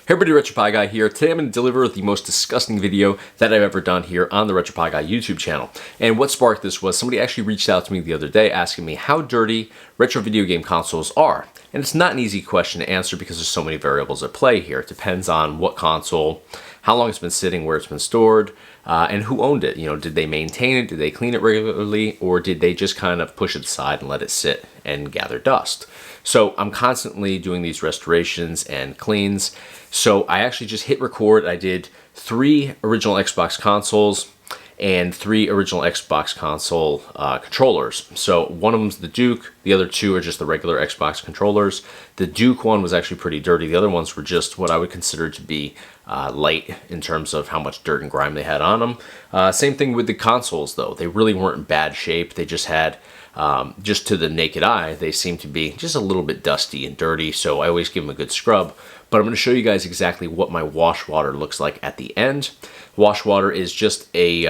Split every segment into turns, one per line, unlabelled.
Hey everybody, RetroPie Guy here. Today I'm going to deliver the most disgusting video that I've ever done here on the RetroPie Guy YouTube channel. And what sparked this was somebody actually reached out to me the other day asking me how dirty retro video game consoles are. And it's not an easy question to answer because there's so many variables at play here. It depends on what console, how long it's been sitting, where it's been stored, and who owned it. You know, did they maintain it? Did they clean it regularly? Or did they just kind of push it aside and let it sit and gather dust? So I'm constantly doing these restorations and cleans. So I actually just hit record. I did 3 original Xbox consoles and 3 original Xbox console controllers. So one of them's the Duke, the other 2 are just the regular Xbox controllers. The Duke one was actually pretty dirty. The other ones were just what I would consider to be light in terms of how much dirt and grime they had on them. Same thing with the consoles though. They really weren't in bad shape. They just had, just to the naked eye, they seem to be just a little bit dusty and dirty. So I always give them a good scrub. But I'm going to show you guys exactly what my wash water looks like at the end. Wash water is just a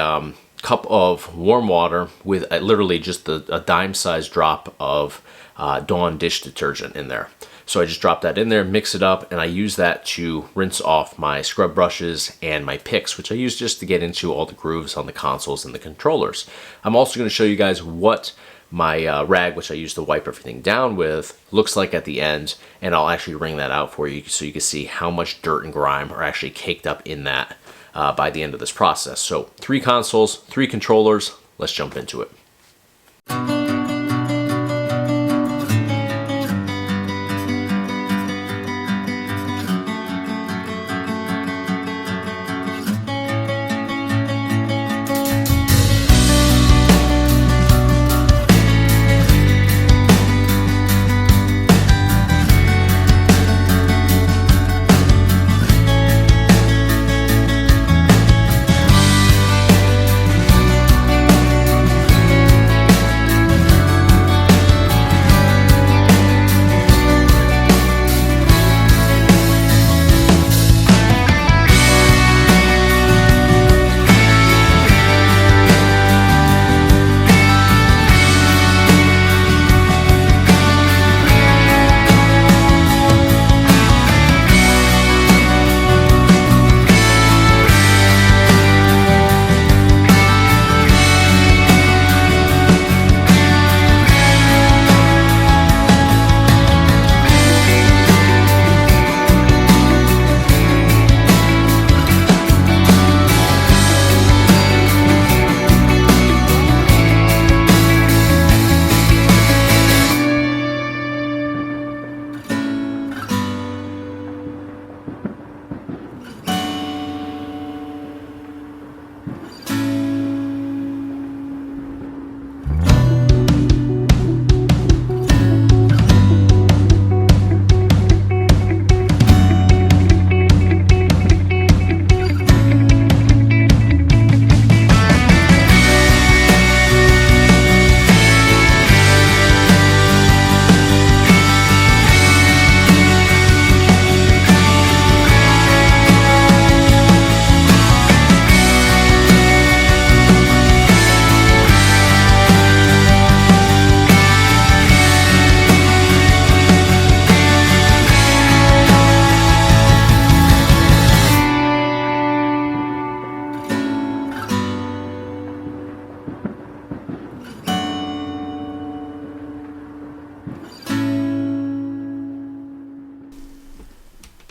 cup of warm water with literally just a dime-sized drop of Dawn dish detergent in there. So I just drop that in there, mix it up, and I use that to rinse off my scrub brushes and my picks, which I use just to get into all the grooves on the consoles and the controllers. I'm also going to show you guys what my rag, which I use to wipe everything down with, looks like at the end, and I'll actually wring that out for you so you can see how much dirt and grime are actually caked up in that by the end of this process. So 3 consoles, 3 controllers, let's jump into it.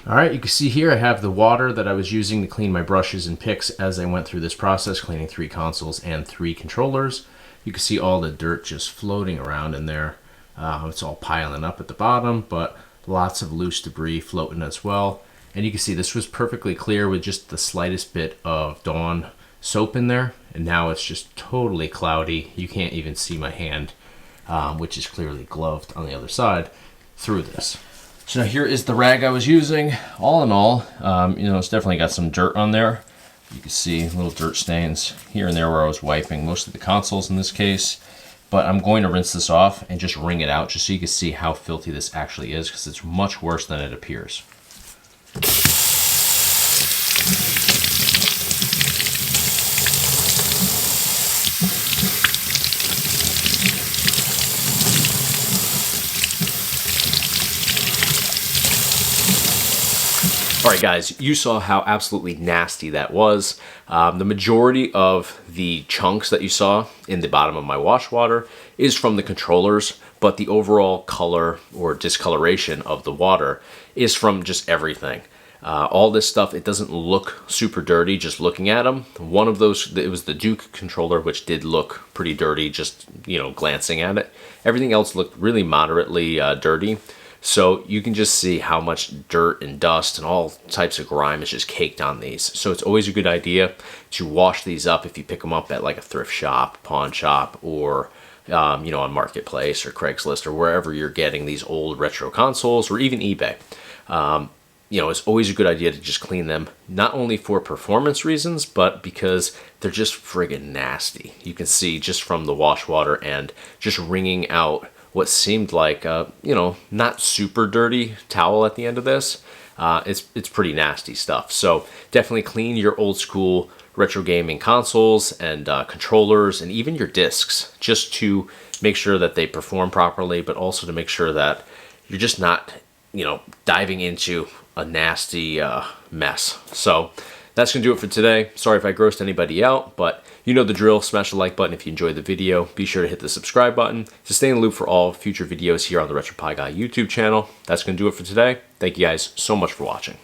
Alright, you can see here I have the water that I was using to clean my brushes and picks as I went through this process, cleaning 3 consoles and 3 controllers. You can see all the dirt just floating around in there. It's all piling up at the bottom, but lots of loose debris floating as well. And you can see this was perfectly clear with just the slightest bit of Dawn soap in there. And now it's just totally cloudy. You can't even see my hand, which is clearly gloved on the other side, through this. So now here is the rag I was using. All in all, you know, it's definitely got some dirt on there. You can see little dirt stains here and there where I was wiping most of the consoles in this case. But I'm going to rinse this off and just wring it out just so you can see how filthy this actually is, because it's much worse than it appears. All right, guys, you saw how absolutely nasty that was. The majority of the chunks that you saw in the bottom of my wash water is from the controllers, but the overall color or discoloration of the water is from just everything. All this stuff, it doesn't look super dirty just looking at them. One of those, it was the Duke controller, which did look pretty dirty just, glancing at it. Everything else looked really moderately dirty. So you can just see how much dirt and dust and all types of grime is just caked on these. So it's always a good idea to wash these up if you pick them up at like a thrift shop, pawn shop, or on Marketplace or Craigslist or wherever you're getting these old retro consoles, or even eBay. It's always a good idea to just clean them, not only for performance reasons, but because they're just friggin' nasty. You can see just from the wash water and just wringing out what seemed like not super dirty towel at the end of this. It's pretty nasty stuff. So definitely clean your old school retro gaming consoles and controllers and even your discs, just to make sure that they perform properly, but also to make sure that you're just not diving into a nasty mess. So that's gonna do it for today. Sorry if I grossed anybody out, but you know the drill. Smash the like button if you enjoyed the video. Be sure to hit the subscribe button to stay in the loop for all future videos here on the RetroPie Guy YouTube channel. That's gonna do it for today. Thank you guys so much for watching.